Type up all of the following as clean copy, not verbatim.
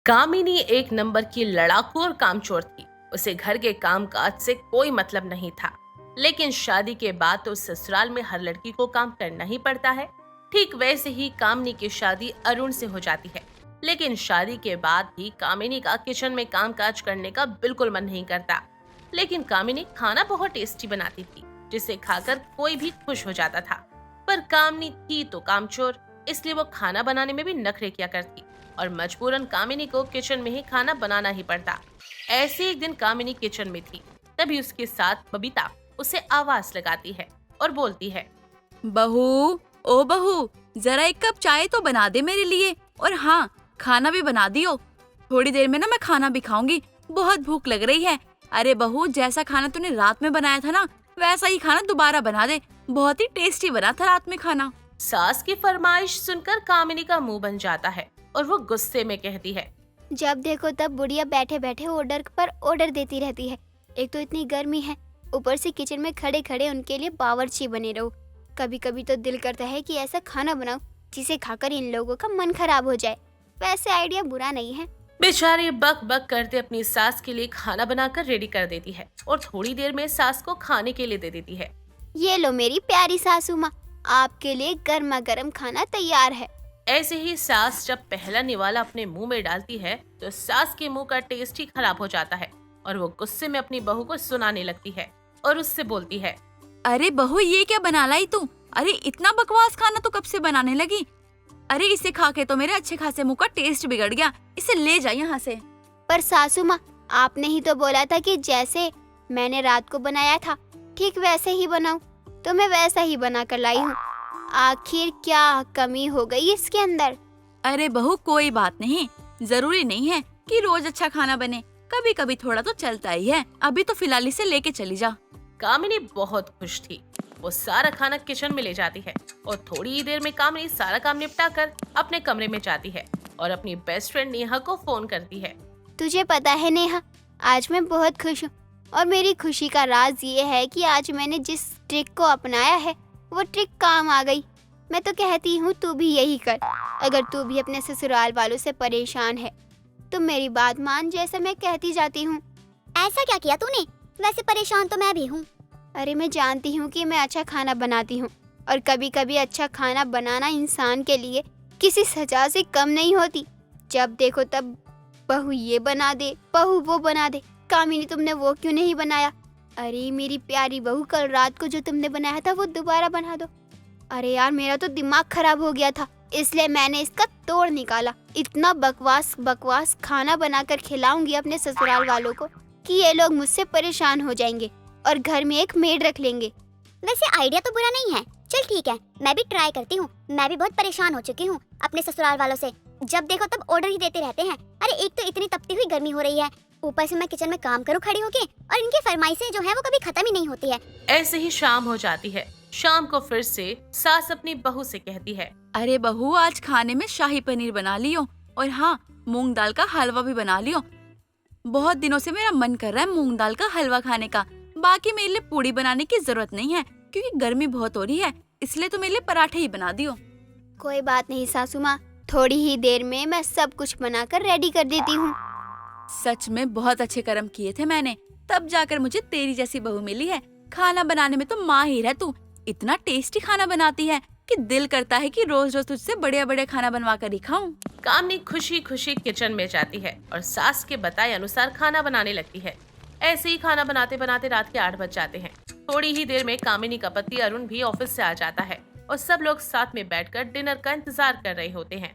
कामिनी एक नंबर की लड़ाकू और कामचोर थी। उसे घर के कामकाज से कोई मतलब नहीं था। लेकिन शादी के बाद तो ससुराल में हर लड़की को काम करना ही पड़ता है। ठीक वैसे ही कामिनी की शादी अरुण से हो जाती है। लेकिन शादी के बाद भी कामिनी का किचन में कामकाज करने का बिल्कुल मन नहीं करता। लेकिन कामिनी खाना बहुत टेस्टी बनाती थी, जिसे खाकर कोई भी खुश हो जाता था। पर कामिनी थी तो कामचोर, इसलिए वो खाना बनाने में भी नखरे किया करती और मजबूरन कामिनी को किचन में ही खाना बनाना ही पड़ता। ऐसे एक दिन कामिनी किचन में थी, तभी उसके साथ बबीता उसे आवाज लगाती है और बोलती है, बहू, ओ बहू, जरा एक कप चाय तो बना दे मेरे लिए। और हाँ, खाना भी बना दियो। थोड़ी देर में ना मैं खाना भी खाऊंगी, बहुत भूख लग रही है। अरे बहू, जैसा खाना तूने रात में बनाया था ना, वैसा ही खाना दोबारा बना दे। बहुत ही टेस्टी बना था रात में खाना। सास की फरमाइश सुनकर कामिनी का मुंह बन जाता है और वो गुस्से में कहती है, जब देखो तब बुढ़िया बैठे बैठे ऑर्डर पर ऑर्डर देती रहती है। एक तो इतनी गर्मी है, ऊपर से किचन में खड़े खड़े उनके लिए बावर्ची बने रहो। कभी कभी तो दिल करता है कि ऐसा खाना बनाओ जिसे खाकर इन लोगों का मन खराब हो जाए। वैसे आइडिया बुरा नहीं है। बेचारी बक बक करते अपनी सास के लिए खाना बनाकर रेडी कर देती है और थोड़ी देर में सास को खाने के लिए दे देती है। ये लो मेरी प्यारी सासू माँ, आपके लिए गर्मा गर्म खाना तैयार है। ऐसे ही सास जब पहला निवाला अपने मुंह में डालती है तो सास के मुंह का टेस्ट ही खराब हो जाता है और वो गुस्से में अपनी बहू को सुनाने लगती है और उससे बोलती है, अरे बहू, ये क्या बना लाई तू? अरे इतना बकवास खाना तू कब से बनाने लगी? अरे इसे खा के तो मेरे अच्छे खासे मुंह का टेस्ट बिगड़ गया। इसे ले जा यहाँ से। पर सासू माँ, आपने ही तो बोला था कि जैसे मैंने रात को बनाया था ठीक वैसे ही बनाऊं, तो मैं वैसा ही बना कर लाई हूँ। आखिर क्या कमी हो गई इसके अंदर? अरे बहू, कोई बात नहीं, जरूरी नहीं है कि रोज अच्छा खाना बने। कभी कभी थोड़ा तो चलता ही है। अभी तो फिलहाल इसे लेके चली जा। कामिनी बहुत खुश थी। वो सारा खाना किचन में ले जाती है और थोड़ी ही देर में कामिनी सारा काम निपटा कर अपने कमरे में जाती है और अपनी बेस्ट फ्रेंड नेहा को फोन करती है। तुझे पता है नेहा, आज मैं बहुत खुश हूँ और मेरी खुशी का राज ये है कि आज मैंने जिस ट्रिक को अपनाया है वो ट्रिक काम आ गई। मैं तो कहती हूँ तू भी यही कर। अगर तू भी अपने ससुराल वालों से परेशान है तो मेरी बात मान, जैसा मैं कहती जाती हूँ। ऐसा क्या किया तूने? वैसे परेशान तो मैं भी हूँ। अरे मैं जानती हूँ कि मैं अच्छा खाना बनाती हूँ और कभी कभी अच्छा खाना बनाना इंसान के लिए किसी सजा से कम नहीं होती। जब देखो तब बहू ये बना दे, बहू वो बना दे। कामिनी, तुमने वो क्यों नहीं बनाया? अरे मेरी प्यारी बहू, कल रात को जो तुमने बनाया था वो दोबारा बना दो। अरे यार, मेरा तो दिमाग खराब हो गया था, इसलिए मैंने इसका तोड़ निकाला। इतना बकवास खाना बनाकर खिलाऊंगी अपने ससुराल वालों को कि ये लोग मुझसे परेशान हो जाएंगे और घर में एक मेड रख लेंगे। वैसे आइडिया तो बुरा नहीं है। चल ठीक है, मैं भी ट्राई करती हूँ। मैं भी बहुत परेशान हो चुकी हूँ अपने ससुराल वालों से। जब देखो तब ऑर्डर ही देते रहते हैं। अरे एक तो इतनी तपती हुई गर्मी हो रही है, ऊपर से मैं किचन में काम करूँ खड़ी होके, और इनकी फरमाइशें जो है वो कभी खत्म ही नहीं होती है। ऐसे ही शाम हो जाती है। शाम को फिर से सास अपनी बहू से कहती है, अरे बहू, आज खाने में शाही पनीर बना लियो और हाँ, मूंग दाल का हलवा भी बना लियो। बहुत दिनों से मेरा मन कर रहा है मूंग दाल का हलवा खाने का। बाकी मेरे लिए पूड़ी बनाने की जरूरत नहीं है क्योंकि गर्मी बहुत हो रही है, इसलिए तो मेरे लिए पराठे ही बना दियो। कोई बात नहीं सासू माँ, थोड़ी ही देर में मैं सब कुछ बनाकर रेडी कर देती हूँ। सच में बहुत अच्छे कर्म किए थे मैंने, तब जाकर मुझे तेरी जैसी बहू मिली है। खाना बनाने में तो माहिर है तू। इतना टेस्टी खाना बनाती है कि दिल करता है कि रोज रोज तुझसे बढ़िया बढ़िया खाना बनवा कर ही खाऊं। कामिनी खुशी खुशी किचन में जाती है और सास के बताए अनुसार खाना बनाने लगती है। ऐसे ही खाना बनाते बनाते रात के 8 बज जाते हैं। थोड़ी ही देर में कामिनी का पति अरुण भी ऑफिस से आ जाता है और सब लोग साथ में बैठकर डिनर का इंतजार कर रहे होते हैं।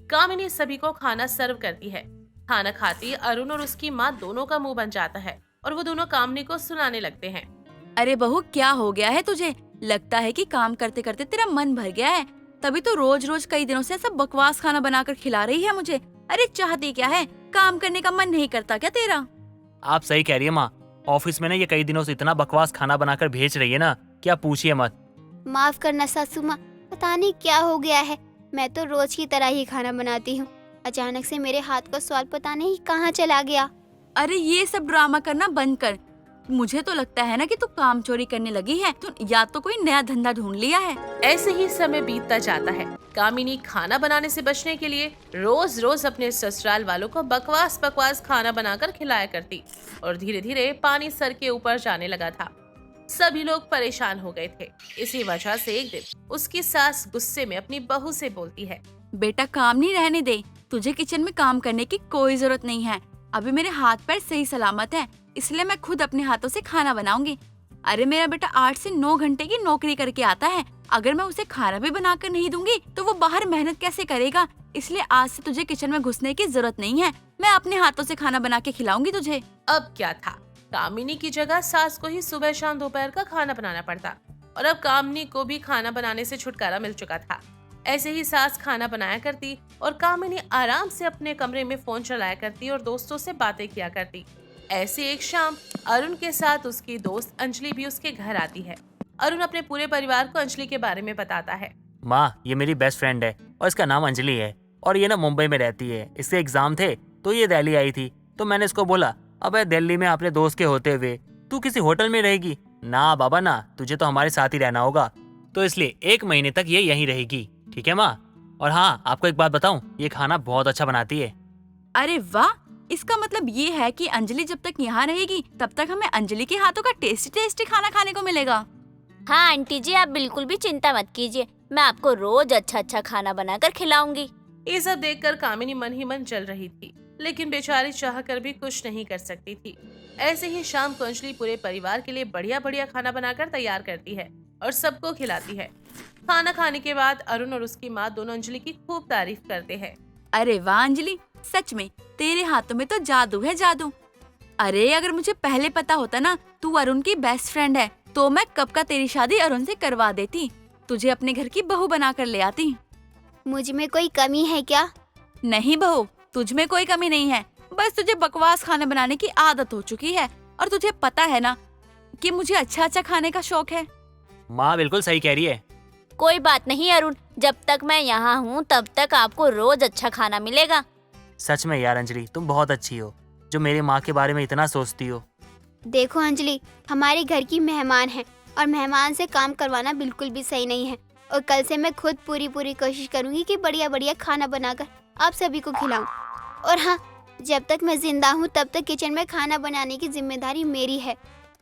कामिनी सभी को खाना सर्व करती है। खाना खाती अरुण और उसकी माँ दोनों का मुंह बन जाता है और वो दोनों कामिनी को सुनाने लगते हैं। अरे बहू, क्या हो गया है तुझे? लगता है कि काम करते करते तेरा मन भर गया है, तभी तो रोज रोज कई दिनों से ऐसा बकवास खाना बनाकर खिला रही है मुझे। अरे चाहती क्या है? काम करने का मन नहीं करता क्या तेरा? आप सही कह रही है माँ। ऑफिस में ना ये कई दिनों से इतना बकवास खाना बनाकर भेज रही है ना, क्या पूछिए मत। माफ करना सासू माँ, पता नहीं क्या हो गया है। मैं तो रोज की तरह ही खाना बनाती हूँ, अचानक से मेरे हाथ का स्वाद पता नहीं कहाँ चला गया। अरे ये सब ड्रामा करना बंद कर। मुझे तो लगता है ना कि तू काम चोरी करने लगी है। तू या तो कोई नया धंधा ढूंढ लिया है। ऐसे ही समय बीतता जाता है। कामिनी खाना बनाने से बचने के लिए रोज रोज अपने ससुराल वालों को बकवास बकवास खाना बनाकर खिलाया करती और धीरे धीरे पानी सर के ऊपर जाने लगा था। सभी लोग परेशान हो गए थे। इसी वजह से एक दिन उसकी सास गुस्से में अपनी बहू से बोलती है, बेटा काम नहीं रहने दे, तुझे किचन में काम करने की कोई जरूरत नहीं है। अभी मेरे हाथ पैर सही सलामत है, इसलिए मैं खुद अपने हाथों से खाना बनाऊंगी। अरे मेरा बेटा 8 से 9 घंटे की नौकरी करके आता है, अगर मैं उसे खाना भी बनाकर नहीं दूंगी तो वो बाहर मेहनत कैसे करेगा। इसलिए आज से तुझे किचन में घुसने की जरूरत नहीं है, मैं अपने हाथों से खाना बना के खिलाऊंगी तुझे। अब क्या था, कामिनी की जगह सास को ही सुबह शाम दोपहर का खाना बनाना पड़ता और अब कामिनी को भी खाना बनाने से छुटकारा मिल चुका था। ऐसे ही सास खाना बनाया करती और कामिनी आराम से अपने कमरे में फोन चलाया करती और दोस्तों से बातें किया करती। ऐसे एक शाम अरुण के साथ उसकी दोस्त अंजलि भी उसके घर आती है। अरुण अपने पूरे परिवार को अंजलि के बारे में बताता है। माँ, ये मेरी बेस्ट फ्रेंड है और इसका नाम अंजलि है और ये ना मुंबई में रहती है। इसके एग्जाम थे तो ये दिल्ली आई थी, तो मैंने इसको बोला, अबे दिल्ली में अपने दोस्त के होते हुए तू किसी होटल में रहेगी? ना बाबा ना, तुझे तो हमारे साथ ही रहना होगा, तो इसलिए 1 महीने तक ये यहीं रहेगी, ठीक है माँ? और हाँ, आपको एक बात बताऊँ, ये खाना बहुत अच्छा बनाती है। अरे वाह, इसका मतलब ये है कि अंजलि जब तक यहाँ रहेगी तब तक हमें अंजलि के हाथों का टेस्टी टेस्टी खाना खाने को मिलेगा। हाँ आंटी जी, आप बिल्कुल भी चिंता मत कीजिए, मैं आपको रोज अच्छा अच्छा खाना बनाकर खिलाऊंगी। ये सब देखकर कामिनी मन ही मन जल रही थी, लेकिन बेचारी चाह कर भी कुछ नहीं कर सकती थी। ऐसे ही शाम को अंजलि पूरे परिवार के लिए बढ़िया बढ़िया खाना बनाकर तैयार करती है और सबको खिलाती है। खाना खाने के बाद अरुण और उसकी माँ दोनों अंजलि की खूब तारीफ करते हैं। अरे वाह अंजलि, सच में तेरे हाथों में तो जादू है, जादू। अरे अगर मुझे पहले पता होता ना तू अरुण की बेस्ट फ्रेंड है तो मैं कब का तेरी शादी अरुण से करवा देती, तुझे अपने घर की बहू बनाकर ले आती। मुझ में कोई कमी है क्या? नहीं बहू, तुझ में कोई कमी नहीं है, बस तुझे बकवास खाना बनाने की आदत हो चुकी है और तुझे पता है ना कि मुझे अच्छा अच्छा खाने का शौक है। माँ बिल्कुल सही कह रही है। कोई बात नहीं अरुण, जब तक मैं यहाँ हूँ तब तक आपको रोज अच्छा खाना मिलेगा। सच में यार अंजलि, तुम बहुत अच्छी हो जो मेरी माँ के बारे में इतना सोचती हो। देखो अंजलि, हमारे घर की मेहमान है और मेहमान से काम करवाना बिल्कुल भी सही नहीं है और कल से मैं खुद पूरी कोशिश करूंगी कि बढ़िया बढ़िया खाना बनाकर आप सभी को खिलाऊं। और हाँ, जब तक मैं जिंदा हूँ तब तक किचन में खाना बनाने की जिम्मेदारी मेरी है।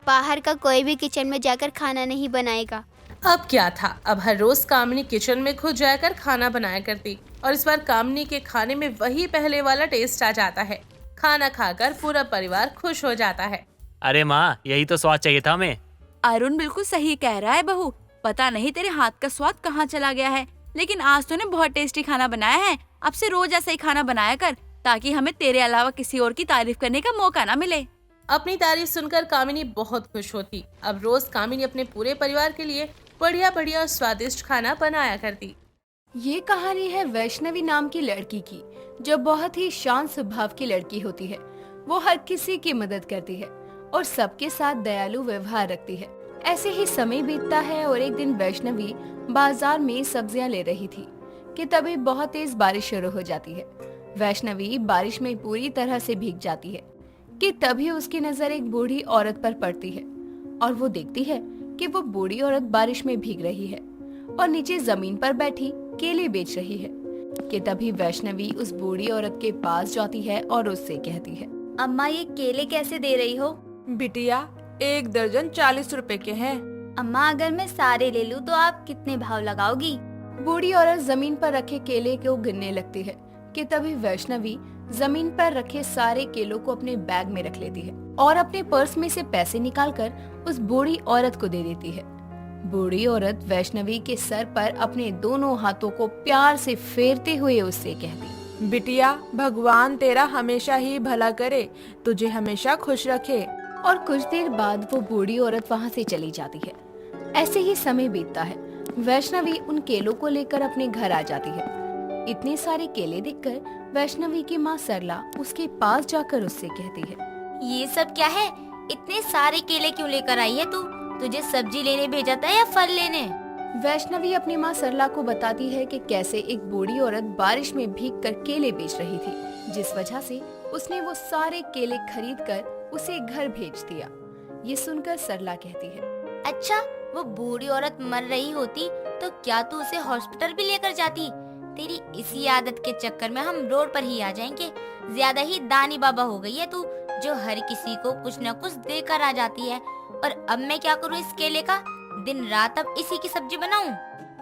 बाहर का कोई भी किचन में जाकर खाना नहीं बनाएगा। अब क्या था, अब हर रोज कामिनी किचन में खुद जाकर खाना बनाया करती और इस बार कामिनी के खाने में वही पहले वाला टेस्ट आ जाता है। खाना खाकर पूरा परिवार खुश हो जाता है। अरे माँ, यही तो स्वाद चाहिए था हमें। अरुण बिल्कुल सही कह रहा है बहू, पता नहीं तेरे हाथ का स्वाद कहाँ चला गया है, लेकिन आज तूने बहुत टेस्टी खाना बनाया है। अब से रोज ऐसा ही खाना बनाया कर ताकि हमें तेरे अलावा किसी और की तारीफ करने का मौका ना मिले। अपनी तारीफ सुनकर कामिनी बहुत खुश होती। अब रोज कामिनी अपने पूरे परिवार के लिए बढ़िया बढ़िया और स्वादिष्ट खाना बनाया करती। ये कहानी है वैष्णवी नाम की लड़की की, जो बहुत ही शांत स्वभाव की लड़की होती है। वो हर किसी की मदद करती है और सबके साथ दयालु व्यवहार रखती है। ऐसे ही समय बीतता है और एक दिन वैष्णवी बाजार में सब्जियां ले रही थी कि तभी बहुत तेज बारिश शुरू हो जाती है। वैष्णवी बारिश में पूरी तरह से भीग जाती है कि तभी उसकी नजर एक बूढ़ी औरत पर पड़ती है और वो देखती है कि वो बूढ़ी औरत बारिश में भीग रही है और नीचे जमीन पर बैठी केले बेच रही है कि तभी वैष्णवी उस बूढ़ी औरत के पास जाती है और उससे कहती है, अम्मा ये केले कैसे दे रही हो? बिटिया, 1 दर्जन 40 रुपए के हैं। अम्मा अगर मैं सारे ले लूँ तो आप कितने भाव लगाओगी? बूढ़ी औरत जमीन पर रखे केले को गिनने लगती है कि तभी वैष्णवी जमीन पर रखे सारे केलों को अपने बैग में रख लेती है और अपने पर्स में से पैसे निकालकर उस बूढ़ी औरत को दे देती है। बूढ़ी औरत वैष्णवी के सर पर अपने दोनों हाथों को प्यार से फेरते हुए उससे कहती, बिटिया, भगवान तेरा हमेशा ही भला करे, तुझे हमेशा खुश रखे। और कुछ देर बाद वो बूढ़ी औरत वहाँ से चली जाती है। ऐसे ही समय बीतता है। वैष्णवी उन केलों को लेकर अपने घर आ जाती है। इतने सारे केले देखकर वैष्णवी की माँ सरला उसके पास जाकर उससे कहती है, ये सब क्या है? इतने सारे केले क्यों लेकर आई है तू? तुझे सब्जी लेने भेजा था या फल लेने? वैष्णवी अपनी माँ सरला को बताती है कि कैसे एक बूढ़ी औरत बारिश में भीगकर केले बेच रही थी, जिस वजह से उसने वो सारे केले खरीदकर उसे घर भेज दिया। ये सुनकर सरला कहती है। अच्छा, वो बूढ़ी औरत मर रही होती तो क्या तू उसे हॉस्पिटल भी लेकर जाती? तेरी इसी आदत के चक्कर में हम रोड पर ही आ जाएंगे। ज्यादा ही दानी बाबा हो गई है तू, जो हर किसी को कुछ न कुछ देकर आ जाती है। और अब मैं क्या करूँ इस केले का? दिन रात अब इसी की सब्जी बनाऊं?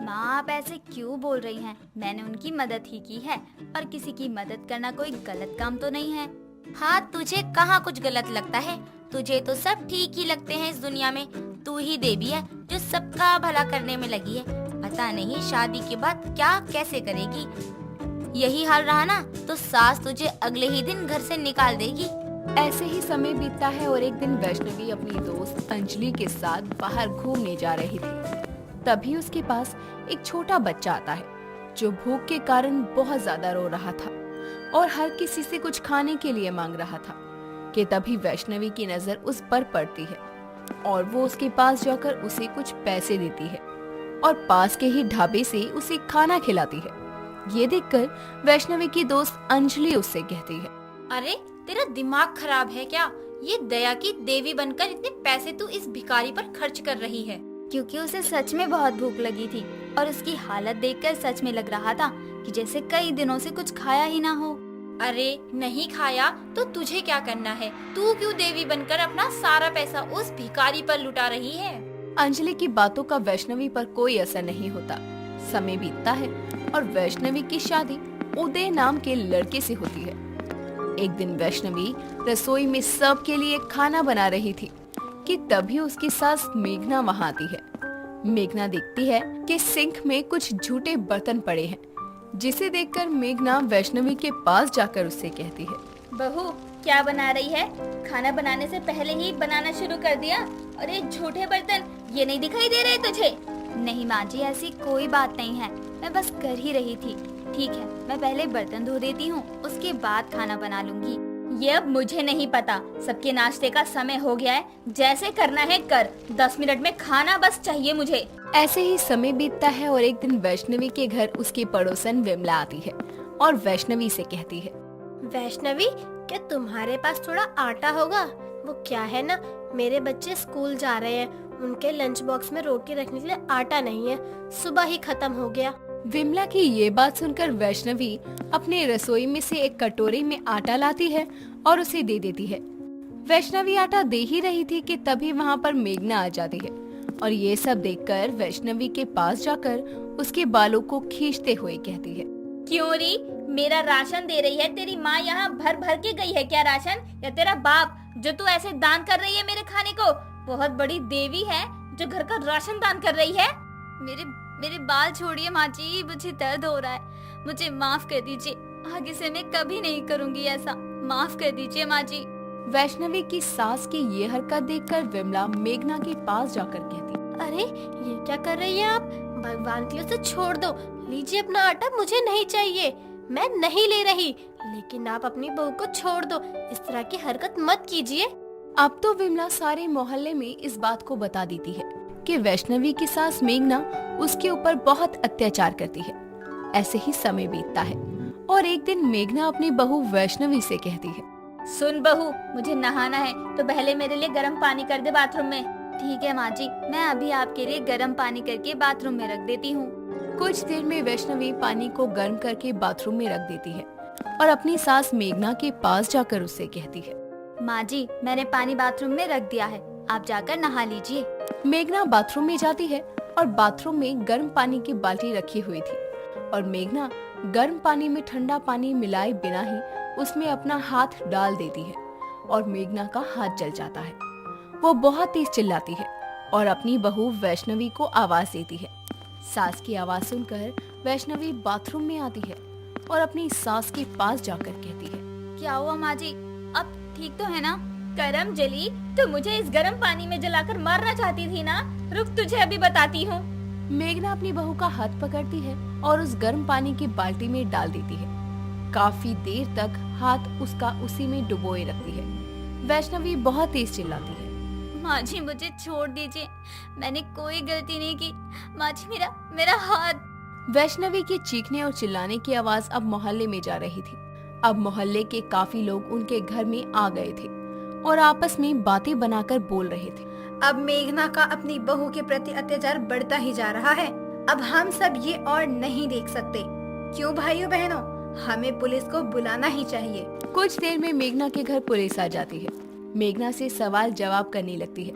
माँ, आप ऐसे क्यों बोल रही हैं? मैंने उनकी मदद ही की है, और किसी की मदद करना कोई गलत काम तो नहीं है। हाँ, तुझे कहाँ कुछ गलत लगता है? तुझे तो सब ठीक ही लगते हैं इस दुनिया में। तू ही देवी है जो सबका भला करने में लगी है। पता नहीं शादी के बाद क्या कैसे करेगी। यही हाल रहा ना तो सास तुझे अगले ही दिन घर से निकाल देगी। ऐसे ही समय बीतता है और एक दिन वैष्णवी अपनी दोस्त अंजलि के साथ बाहर घूमने जा रही थी। तभी उसके पास एक छोटा बच्चा आता है, जो भूख के कारण बहुत ज्यादा रो रहा था और हर किसी से कुछ खाने के लिए मांग रहा था। कि तभी वैष्णवी की नजर उस पर पड़ती है और वो उसके पास जाकर उसे कुछ पैसे देती है और पास के ही ढाबे से उसे खाना खिलाती है। ये देखकर वैष्णवी की दोस्त अंजलि उससे कहती है, अरे तेरा दिमाग खराब है क्या? ये दया की देवी बनकर इतने पैसे तू इस भिखारी पर खर्च कर रही है। क्योंकि उसे सच में बहुत भूख लगी थी और उसकी हालत देखकर सच में लग रहा था कि जैसे कई दिनों से कुछ खाया ही ना हो। अरे नहीं खाया तो तुझे क्या करना है? तू क्यों देवी बनकर अपना सारा पैसा उस भिखारी पर लुटा रही है? अंजलि की बातों का वैष्णवी पर कोई असर नहीं होता। समय बीतता है और वैष्णवी की शादी उदय नाम के लड़के से होती है। एक दिन वैष्णवी रसोई में सबके लिए खाना बना रही थी कि तभी उसकी सास मेघना वहाँ आती है। मेघना देखती है कि सिंक में कुछ झूठे बर्तन पड़े हैं, जिसे देखकर मेघना वैष्णवी के पास जाकर उससे कहती है, बहू, क्या बना रही है? खाना बनाने से पहले ही बनाना शुरू कर दिया और ये झूठे बर्तन ये नहीं दिखाई दे रहे तुझे? नहीं माँ जी, ऐसी कोई बात नहीं है, मैं बस कर ही रही थी। ठीक है, मैं पहले बर्तन धो देती हूँ, उसके बाद खाना बना लूंगी। ये अब मुझे नहीं पता, सबके नाश्ते का समय हो गया है, जैसे करना है कर। 10 मिनट में खाना बस चाहिए मुझे। ऐसे ही समय बीतता है और एक दिन वैष्णवी के घर उसकी पड़ोसन विमला आती है और वैष्णवी से कहती है, वैष्णवी, क्या तुम्हारे पास थोड़ा आटा होगा? वो क्या है ना, मेरे बच्चे स्कूल जा रहे हैं, उनके लंच बॉक्स में रोटी रखने के लिए आटा नहीं है, सुबह ही खत्म हो गया। विमला की ये बात सुनकर वैष्णवी अपने रसोई में से एक कटोरी में आटा लाती है और उसे दे देती है। वैष्णवी आटा दे ही रही थी कि तभी वहाँ पर मेघना आ जाती है और ये सब देखकर वैष्णवी के पास जाकर उसके बालों को खींचते हुए कहती है, क्यों री, मेरा राशन दे रही है? तेरी माँ यहाँ भर भर के गई है क्या राशन, या तेरा बाप जो तू ऐसे दान कर रही है मेरे खाने को? बहुत बड़ी देवी है जो घर का राशन दान कर रही है। मेरे बाल छोड़िए माँ जी, मुझे दर्द हो रहा है, मुझे माफ कर दीजिए, आगे से मैं कभी नहीं करूँगी ऐसा, माफ कर दीजिए माँ जी। वैष्णवी की सास की ये हरकत देखकर विमला मेघना के पास जाकर कहती, अरे ये क्या कर रही हैं आप? भगवान के लिए उसे छोड़ दो, लीजिए अपना आटा, मुझे नहीं चाहिए, मैं नहीं ले रही, लेकिन आप अपनी बहू को छोड़ दो, इस तरह की हरकत मत कीजिए। अब तो विमला सारे मोहल्ले में इस बात को बता देती है कि वैष्णवी की सास मेघना उसके ऊपर बहुत अत्याचार करती है। ऐसे ही समय बीतता है और एक दिन मेघना अपनी बहू वैष्णवी से कहती है, सुन बहू, मुझे नहाना है तो पहले मेरे लिए गर्म पानी कर दे बाथरूम में। ठीक है माँ जी, मैं अभी आपके लिए गर्म पानी करके बाथरूम में रख देती हूँ। कुछ देर में वैष्णवी पानी को गर्म करके बाथरूम में रख देती है और अपनी सास मेघना के पास जाकर उससे कहती है, माँ जी, मैंने पानी बाथरूम में रख दिया है, आप जाकर नहा लीजिए। मेघना बाथरूम में जाती है और बाथरूम में गर्म पानी की बाल्टी रखी हुई थी और मेघना गर्म पानी में ठंडा पानी मिलाए बिना ही उसमें अपना हाथ डाल देती है और मेघना का हाथ जल जाता है। वो बहुत तेज चिल्लाती है और अपनी बहू वैष्णवी को आवाज देती है। सास की आवाज सुनकर वैष्णवी बाथरूम में आती है और अपनी सास के पास जाकर कहती है, क्या हुआ माँ जी, अब ठीक तो है ना? करम जली तो मुझे इस गर्म पानी में जलाकर मारना चाहती थी ना? रुक, तुझे अभी बताती हूँ। मेघना अपनी बहू का हाथ पकड़ती है और उस गर्म पानी की बाल्टी में डाल देती है। काफी देर तक हाथ उसका उसी में डुबोए रखती है। वैष्णवी बहुत तेज चिल्लाती है, माँ जी मुझे छोड़ दीजिए, मैंने कोई गलती नहीं की, माँ जी मेरा हाथ। वैष्णवी के चीखने और चिल्लाने की आवाज अब मोहल्ले में जा रही थी। अब मोहल्ले के काफी लोग उनके घर में आ गए थे और आपस में बातें बनाकर बोल रहे थे। अब मेघना का अपनी बहू के प्रति अत्याचार बढ़ता ही जा रहा है। अब हम सब ये और नहीं देख सकते। क्यों भाइयों बहनों, हमें पुलिस को बुलाना ही चाहिए। कुछ देर में मेघना के घर पुलिस आ जाती है। मेघना से सवाल जवाब करने लगती है।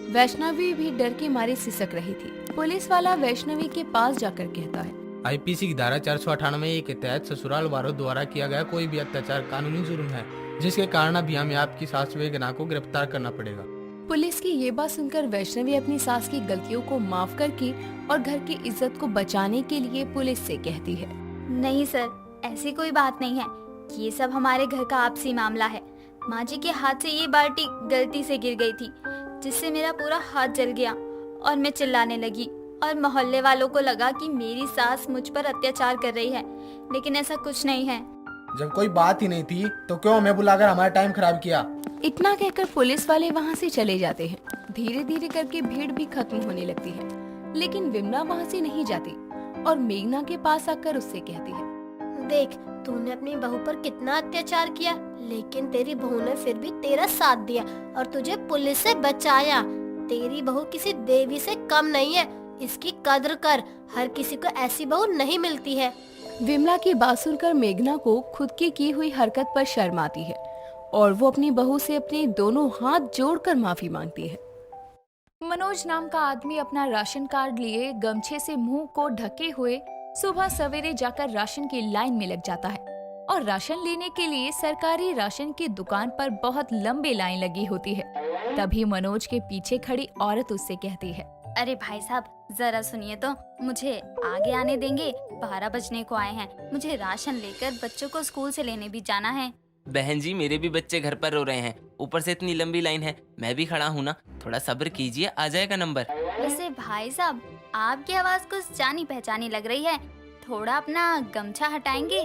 वैष्णवी भी डर के मारे सिसक रही थी। पुलिस वाला वैष्णवी के पास जाकर कहता है, आईपीसी की धारा 498 के तहत ससुराल वालों द्वारा किया गया कोई भी अत्याचार कानूनी जुर्म है, जिसके कारण अभी हमें आपकी सास मेघना को गिरफ्तार करना पड़ेगा। पुलिस की ये बात सुनकर वैष्णवी अपनी सास की गलतियों को माफ करके और घर की इज्जत को बचाने के लिए पुलिस से कहती है, नहीं सर, ऐसी कोई बात नहीं है। ये सब हमारे घर का आपसी मामला है। माँ जी के हाथ से ये बाल्टी गलती से गिर गई थी, जिससे मेरा पूरा हाथ जल गया और मैं चिल्लाने लगी और मोहल्ले वालों को लगा कि मेरी सास मुझ पर अत्याचार कर रही है, लेकिन ऐसा कुछ नहीं है। जब कोई बात ही नहीं थी तो क्यों हमें बुलाकर हमारा टाइम खराब किया? इतना कहकर पुलिस वाले वहाँ से चले जाते हैं। धीरे धीरे करके भीड़ भी खत्म होने लगती है, लेकिन विमला वहाँ से नहीं जाती और मेघना के पास आकर उससे कहती है, देख, तूने अपनी बहू पर कितना अत्याचार किया, लेकिन तेरी बहू ने फिर भी तेरा साथ दिया और तुझे पुलिस से बचाया। तेरी बहू किसी देवी से कम नहीं है, इसकी कद्र कर। हर किसी को ऐसी बहू नहीं मिलती है। विमला की बात सुनकर मेघना को खुद की हुई हरकत पर शर्म आती है और वो अपनी बहू से अपने दोनों हाथ जोड़कर माफी मांगती है। मनोज नाम का आदमी अपना राशन कार्ड लिए गमछे से मुंह को ढके हुए सुबह सवेरे जाकर राशन की लाइन में लग जाता है और राशन लेने के लिए सरकारी राशन की दुकान पर बहुत लंबी लाइन लगी होती है। तभी मनोज के पीछे खड़ी औरत उससे कहती है, अरे भाई साहब, जरा सुनिए तो, मुझे आगे आने देंगे? 12 बजने को आए हैं, मुझे राशन लेकर बच्चों को स्कूल से लेने भी जाना है। बहन जी, मेरे भी बच्चे घर पर रो रहे हैं, ऊपर से इतनी लंबी लाइन है, मैं भी खड़ा हूँ ना, थोड़ा सब्र कीजिए, आ जाएगा नंबर। वैसे भाई साहब, आपकी आवाज कुछ जानी पहचानी लग रही है, थोड़ा अपना गमछा हटाएंगे?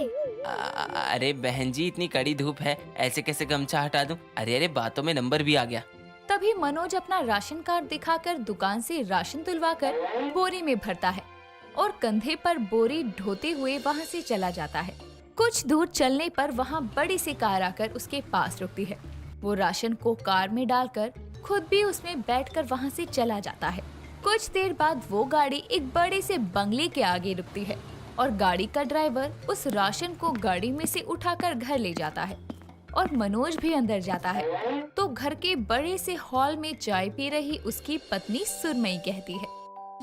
अरे बहन जी, इतनी कड़ी धूप है, ऐसे कैसे गमछा हटा दूं? अरे बातों में नंबर भी आ गया। तभी मनोज अपना राशन कार्ड दिखाकर दुकान से राशन तुलवाकर बोरी में भरता है और कंधे पर बोरी ढोते हुए वहाँ से चला जाता है। कुछ दूर चलने पर वहाँ बड़ी सी कार आकर उसके पास रुकती है। वो राशन को कार में डालकर खुद भी उसमें बैठकर वहाँ से चला जाता है। कुछ देर बाद वो गाड़ी एक बड़े से बंगले के आगे रुकती है और गाड़ी का ड्राइवर उस राशन को गाड़ी में से उठाकर घर ले जाता है और मनोज भी अंदर जाता है। तो घर के बड़े से हॉल में चाय पी रही उसकी पत्नी सुरमई कहती है,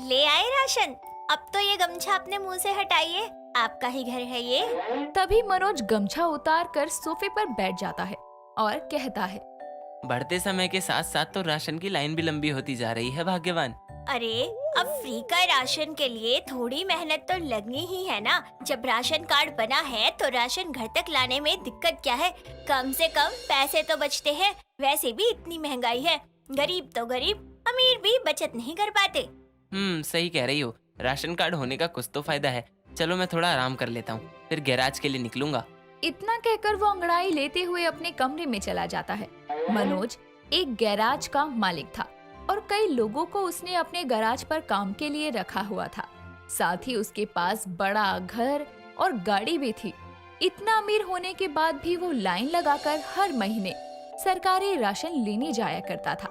ले आए राशन, अब तो ये गमछा अपने मुंह से हटाइए, आपका ही घर है ये। तभी मनोज गमछा उतार कर सोफे पर बैठ जाता है और कहता है, बढ़ते समय के साथ साथ तो राशन की लाइन भी लंबी होती जा रही है भाग्यवान। अरे अब फ्री का राशन के लिए थोड़ी मेहनत तो लगनी ही है ना। जब राशन कार्ड बना है तो राशन घर तक लाने में दिक्कत क्या है, कम से कम पैसे तो बचते हैं। वैसे भी इतनी महंगाई है, गरीब तो गरीब, अमीर भी बचत नहीं कर पाते। सही कह रही हो, राशन कार्ड होने का कुछ तो फायदा है। चलो मैं थोड़ा आराम कर लेता हूँ, फिर गैराज के लिए निकलूंगा। इतना कहकर वो अंगड़ाई लेते हुए अपने कमरे में चला जाता है। मनोज एक गैराज का मालिक था और कई लोगों को उसने अपने गैराज पर काम के लिए रखा हुआ था। साथ ही उसके पास बड़ा घर और गाड़ी भी थी। इतना अमीर होने के बाद भी वो लाइन लगाकर हर महीने सरकारी राशन लेने जाया करता था,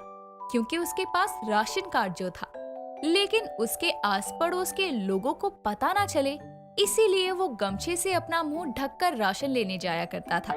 क्योंकि उसके पास राशन कार्ड जो था। लेकिन उसके आस पड़ोस के लोगों को पता ना चले, इसीलिए वो गमछे से अपना मुंह ढककर राशन लेने जाया करता था।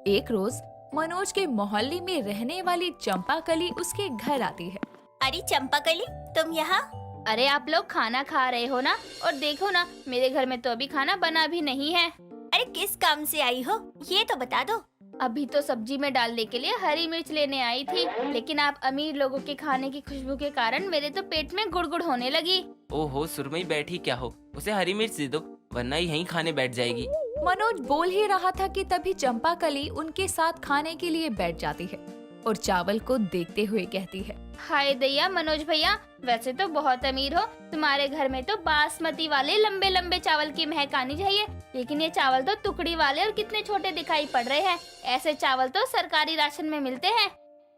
एक रोज मनोज के मोहल्ले में रहने वाली चंपाकली उसके घर आती है। अरे चंपाकली, तुम यहाँ? अरे आप लोग खाना खा रहे हो ना, और देखो ना, मेरे घर में तो अभी खाना बना भी नहीं है। अरे किस काम से आई हो, ये तो बता दो। अभी तो सब्जी में डालने के लिए हरी मिर्च लेने आई थी, लेकिन आप अमीर लोगों के खाने की खुशबू के कारण मेरे तो पेट में गुड़गुड़ होने लगी। ओहो सुरमई, बैठी क्या हो, उसे हरी मिर्च दे दो, वरना यहीं खाने बैठ जाएगी। मनोज बोल ही रहा था कि तभी चंपाकली उनके साथ खाने के लिए बैठ जाती है और चावल को देखते हुए कहती है, हाय दैया मनोज भैया, वैसे तो बहुत अमीर हो, तुम्हारे घर में तो बासमती वाले लंबे लंबे चावल की महक आनी चाहिए, लेकिन ये चावल तो टुकड़ी वाले और कितने छोटे दिखाई पड़ रहे हैं। ऐसे चावल तो सरकारी राशन में मिलते हैं।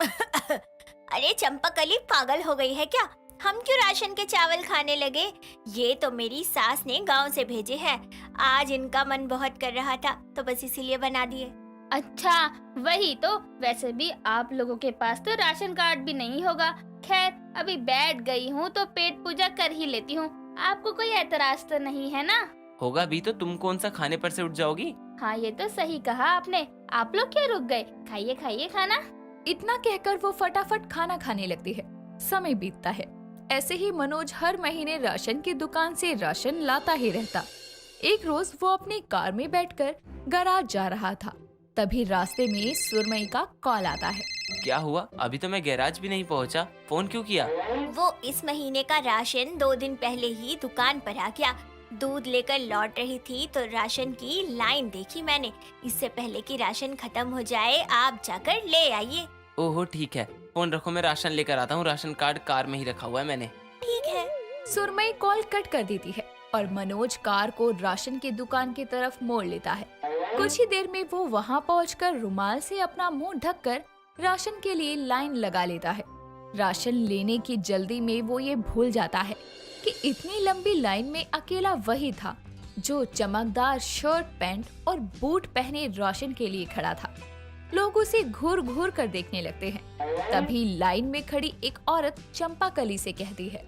अरे चंपाकली, पागल हो गई है क्या? हम क्यों राशन के चावल खाने लगे? ये तो मेरी सास ने गांव से भेजे हैं। आज इनका मन बहुत कर रहा था तो बस इसीलिए बना दिए। अच्छा, वही तो। वैसे भी आप लोगों के पास तो राशन कार्ड भी नहीं होगा। खैर, अभी बैठ गई हूँ तो पेट पूजा कर ही लेती हूँ। आपको कोई एतराज तो नहीं है ना? होगा भी तो, तुम कौन सा खाने पर से उठ जाओगी? हाँ, ये तो सही कहा आपने। आप लोग क्यों रुक गए? खाइए खाइए खाना। इतना कहकर वो फटाफट खाना खाने लगती है। समय बीतता है। ऐसे ही मनोज हर महीने राशन की दुकान से राशन लाता ही रहता। एक रोज वो अपनी कार में बैठकर गैराज जा रहा था। तभी रास्ते में सुरमई का कॉल आता है। क्या हुआ? अभी तो मैं गैराज भी नहीं पहुंचा, फोन क्यों किया? वो इस महीने का राशन 2 दिन पहले ही दुकान पर आ गया। दूध लेकर लौट रही थी तो राशन की लाइन देखी मैंने। इससे पहले कि राशन खत्म हो जाए आप जाकर ले आइए। ओहो ठीक है, फोन रखो, मैं राशन लेकर आता हूँ। राशन कार्ड कार में ही रखा हुआ है मैंने। ठीक है। सुरमई कॉल कट कर देती है और मनोज कार को राशन की दुकान की तरफ मोड़ लेता है। कुछ ही देर में वो वहाँ पहुंचकर रुमाल से अपना मुंह ढककर राशन के लिए लाइन लगा लेता है। राशन लेने की जल्दी में वो ये भूल जाता है कि इतनी लंबी लाइन में अकेला वही था जो चमकदार शर्ट, पैंट और बूट पहने राशन के लिए खड़ा था। लोग उसे घूर घूर कर देखने लगते हैं। तभी लाइन में खड़ी एक औरत चंपाकली से कहती है,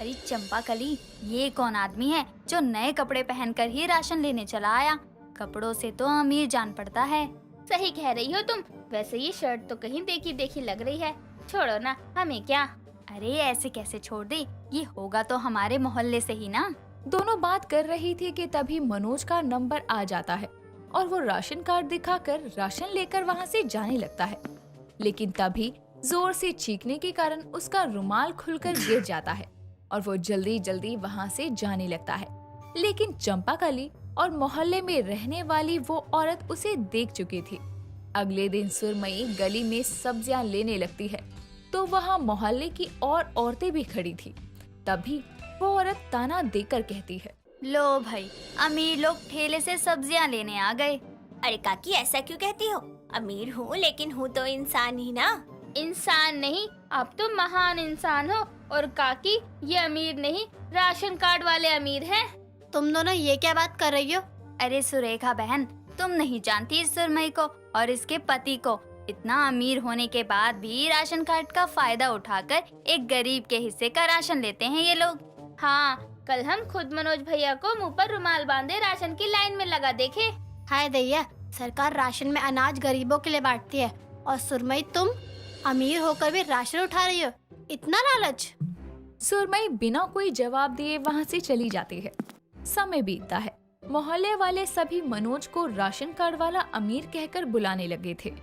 अरे चंपाकली, ये कौन आदमी है जो नए कपड़े पहनकर ही राशन लेने चला आया? कपड़ों से तो अमीर जान पड़ता है। सही कह रही हो तुम। वैसे ये शर्ट तो कहीं देखी देखी लग रही है। छोड़ो ना, हमें क्या। अरे ऐसे कैसे छोड़ दे, ये होगा तो हमारे मोहल्ले से ही ना। दोनों बात कर रही थी कि तभी मनोज का नंबर आ जाता है और वो राशन कार्ड दिखाकर राशन लेकर वहाँ से जाने लगता है। लेकिन तभी जोर से चीखने के कारण उसका रुमाल खुलकर गिर जाता है और वो जल्दी जल्दी वहाँ से जाने लगता है। लेकिन चंपाकली और मोहल्ले में रहने वाली वो औरत उसे देख चुकी थी। अगले दिन सुरमई गली में सब्जियां लेने लगती है तो वहाँ मोहल्ले की और औरतें भी खड़ी थी। तभी वो औरत ताना देकर कहती है, लो भाई, अमीर लोग ठेले से सब्जियां लेने आ गए। अरे काकी, ऐसा क्यों कहती हो? अमीर हूँ लेकिन हूँ तो इंसान ही ना। इंसान नहीं, आप तो महान इंसान हो। और काकी, ये अमीर नहीं, राशन कार्ड वाले अमीर हैं। तुम दोनों ये क्या बात कर रही हो? अरे सुरेखा बहन, तुम नहीं जानती इस सुरमई को और इसके पति को। इतना अमीर होने के बाद भी राशन कार्ड का फायदा उठाकर एक गरीब के हिस्से का राशन लेते हैं ये लोग। हाँ, कल हम खुद मनोज भैया को मुंह पर रुमाल बांधे राशन की लाइन में लगा देखे। हाय दैया, सरकार राशन में अनाज गरीबों के लिए बांटती है और सुरमई तुम अमीर होकर भी राशन उठा रही हो। इतना लालच। सुरमई बिना कोई जवाब दिए वहाँ से चली जाती है। समय बीतता है। मोहल्ले वाले सभी मनोज को राशन कार्ड वाला अमीर कहकर बुलाने लगे थे।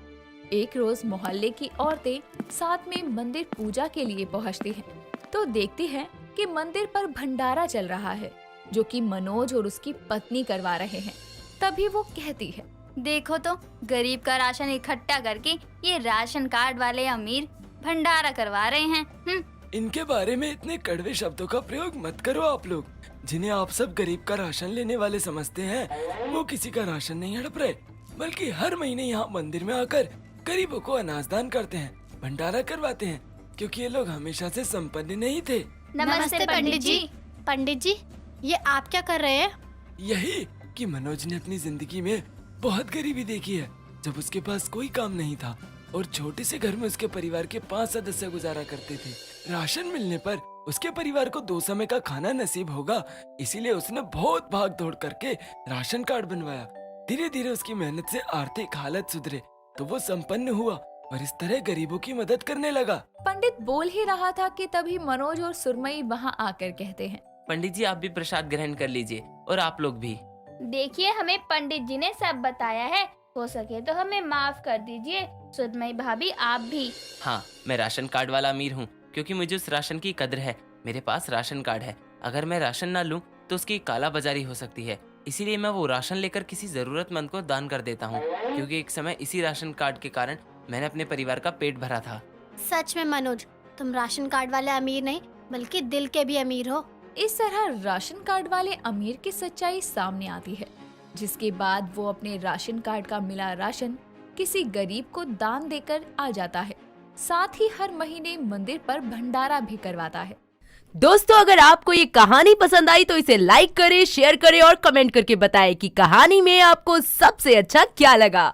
एक रोज मोहल्ले की औरतें साथ में मंदिर पूजा के लिए पहुँचती हैं, तो देखती हैं कि मंदिर पर भंडारा चल रहा है जो कि मनोज और उसकी पत्नी करवा रहे हैं। तभी वो कहती है, देखो तो, गरीब का राशन इकट्ठा करके ये राशन कार्ड वाले अमीर भंडारा करवा रहे हैं। इनके बारे में इतने कड़वे शब्दों का प्रयोग मत करो। आप लोग जिन्हें आप सब गरीब का राशन लेने वाले समझते हैं, वो किसी का राशन नहीं हड़प रहे, बल्कि हर महीने यहाँ मंदिर में आकर गरीबों को अनाजदान करते हैं, भंडारा करवाते हैं, क्योंकि ये लोग हमेशा से संपन्न नहीं थे। नमस्ते पंडित जी। पंडित जी, ये आप क्या कर रहे हैं? यही कि मनोज ने अपनी जिंदगी में बहुत गरीबी देखी है, जब उसके पास कोई काम नहीं था और छोटे से घर में उसके परिवार के 5 सदस्य गुजारा करते थे। राशन मिलने पर उसके परिवार को 2 समय का खाना नसीब होगा, इसीलिए उसने बहुत भाग दौड़ करके राशन कार्ड बनवाया। धीरे धीरे उसकी मेहनत से आर्थिक हालत सुधरे तो वो संपन्न हुआ और इस तरह गरीबों की मदद करने लगा। पंडित बोल ही रहा था कि तभी मनोज और सुरमई वहाँ आकर कहते हैं, पंडित जी आप भी प्रसाद ग्रहण कर लीजिए और आप लोग भी। देखिए, हमें पंडित जी ने सब बताया है। हो सके तो हमें माफ कर दीजिए। सुरमई भाभी, आप भी। हाँ, मैं राशन कार्ड वाला अमीर हूँ क्योंकि मुझे उस राशन की कदर है। मेरे पास राशन कार्ड है, अगर मैं राशन ना लूँ तो उसकी काला बाजारी हो सकती है, इसीलिए मैं वो राशन लेकर किसी जरूरतमंद को दान कर देता हूँ, क्योंकि एक समय इसी राशन कार्ड के कारण मैंने अपने परिवार का पेट भरा था। सच में मनोज, तुम राशन कार्ड वाले अमीर नहीं बल्कि दिल के भी अमीर हो। इस तरह राशन कार्ड वाले अमीर की सच्चाई सामने आती है, जिसके बाद वो अपने राशन कार्ड का मिला राशन किसी गरीब को दान देकर आ जाता है। साथ ही हर महीने मंदिर पर भंडारा भी करवाता है। दोस्तों, अगर आपको ये कहानी पसंद आई तो इसे लाइक करें, शेयर करें और कमेंट करके बताएं कि कहानी में आपको सबसे अच्छा क्या लगा।